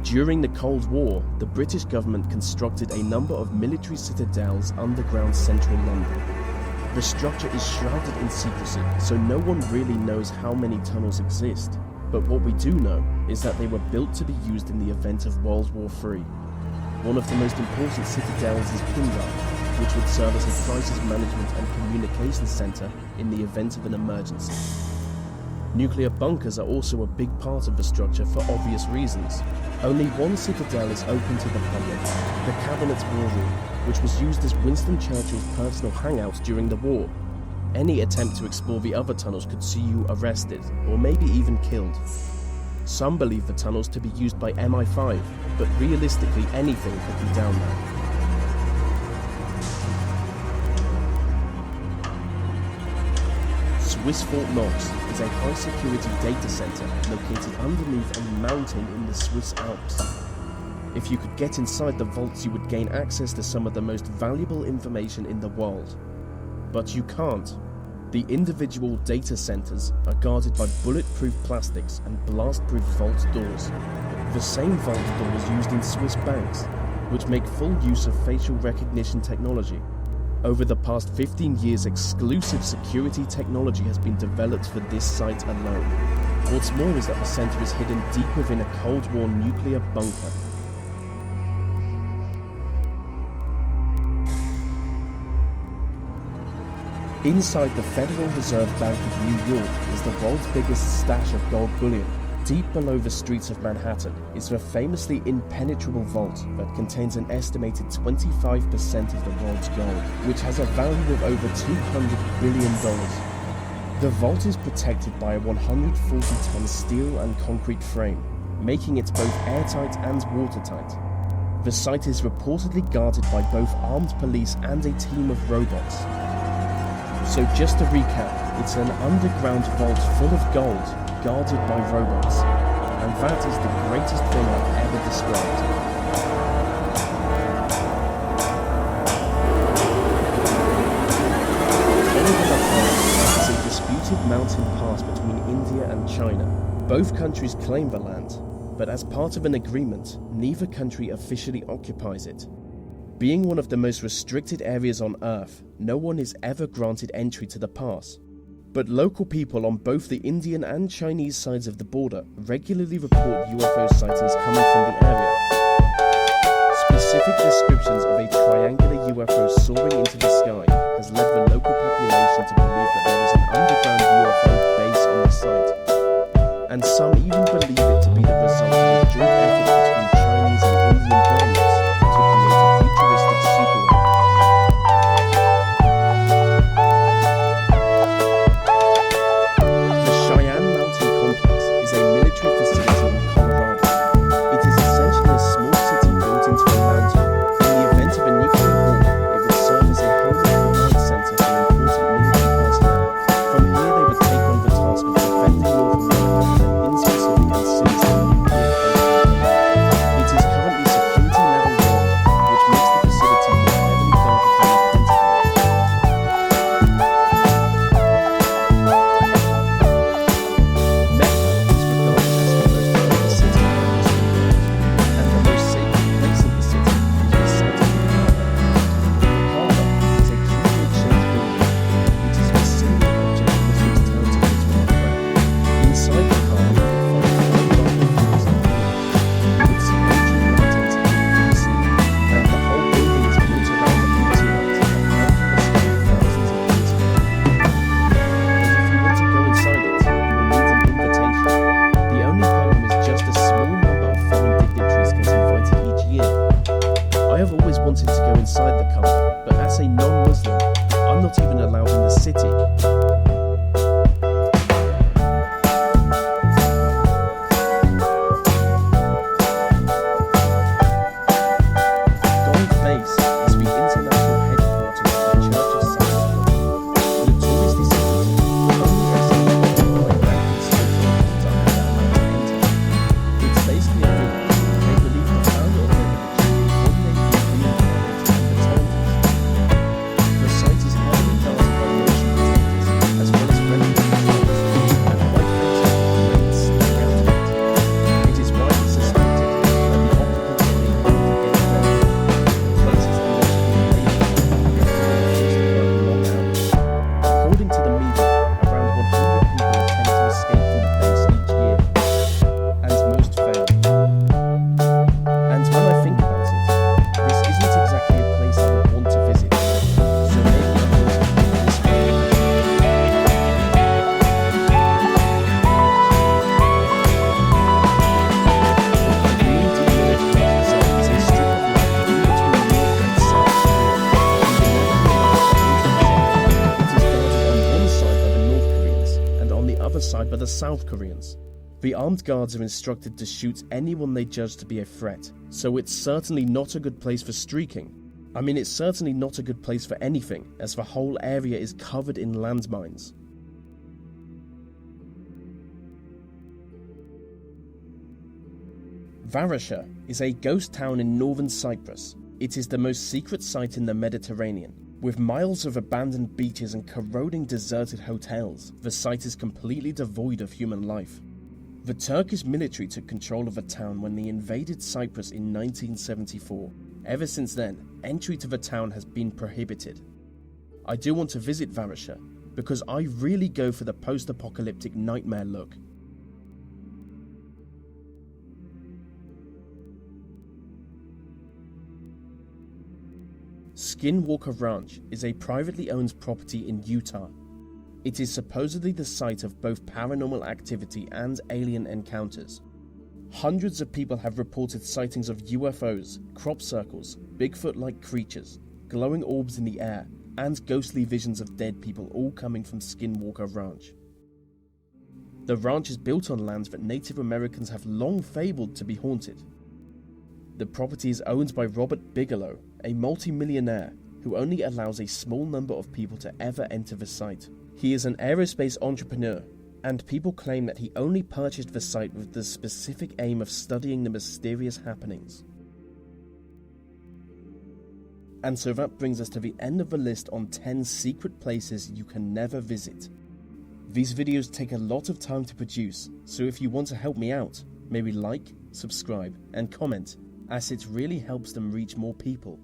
During the Cold War, the British government constructed a number of military citadels underground central London. The structure is shrouded in secrecy, so no one really knows how many tunnels exist. But what we do know is that they were built to be used in the event of World War III. One of the most important citadels is Pindar, which would serve as a crisis management and communications center in the event of an emergency. Nuclear bunkers are also a big part of the structure for obvious reasons. Only one citadel is open to the public, the Cabinet's War Room, which was used as Winston Churchill's personal hangout during the war. Any attempt to explore the other tunnels could see you arrested, or maybe even killed. Some believe the tunnels to be used by MI5, but realistically anything could be down there. Swiss Fort Knox is a high-security data center located underneath a mountain in the Swiss Alps. If you could get inside the vaults, you would gain access to some of the most valuable information in the world. But you can't. The individual data centers are guarded by bulletproof plastics and blast-proof vault doors. The same vault doors used in Swiss banks, which make full use of facial recognition technology. Over the past 15 years, exclusive security technology has been developed for this site alone. What's more is that the center is hidden deep within a Cold War nuclear bunker. Inside the Federal Reserve Bank of New York is the world's biggest stash of gold bullion. Deep below the streets of Manhattan is the famously impenetrable vault that contains an estimated 25% of the world's gold, which has a value of over $200 billion. The vault is protected by a 140-ton steel and concrete frame, making it both airtight and watertight. The site is reportedly guarded by both armed police and a team of robots. So just to recap, it's an underground vault full of gold, guarded by robots, and that is the greatest thing I've ever described. Is a disputed mountain pass between India and China. Both countries claim the land, but as part of an agreement, neither country officially occupies it. Being one of the most restricted areas on Earth, no one is ever granted entry to the pass. But local people on both the Indian and Chinese sides of the border regularly report UFO sightings coming from the area. Specific descriptions of a triangular UFO soaring into the sky has led the local population to believe that there is an underground UFO base on the site. And some even believe it to be the result of a joint effort between Chinese and Indian governments to create a futuristic superworld. South Koreans. The armed guards are instructed to shoot anyone they judge to be a threat, so it's certainly not a good place for streaking. I mean, it's certainly not a good place for anything, as the whole area is covered in landmines. Varosha is a ghost town in northern Cyprus. It is the most secret site in the Mediterranean. With miles of abandoned beaches and corroding deserted hotels, the site is completely devoid of human life. The Turkish military took control of the town when they invaded Cyprus in 1974. Ever since then, entry to the town has been prohibited. I do want to visit Varosha, because I really go for the post-apocalyptic nightmare look. Skinwalker Ranch is a privately owned property in Utah. It is supposedly the site of both paranormal activity and alien encounters. Hundreds of people have reported sightings of UFOs, crop circles, Bigfoot-like creatures, glowing orbs in the air, and ghostly visions of dead people, all coming from Skinwalker Ranch. The ranch is built on lands that Native Americans have long fabled to be haunted. The property is owned by Robert Bigelow, a multi-millionaire who only allows a small number of people to ever enter the site. He is an aerospace entrepreneur, and people claim that he only purchased the site with the specific aim of studying the mysterious happenings. And so that brings us to the end of the list on 10 secret places you can never visit. These videos take a lot of time to produce, so if you want to help me out, maybe like, subscribe, and comment, as it really helps them reach more people.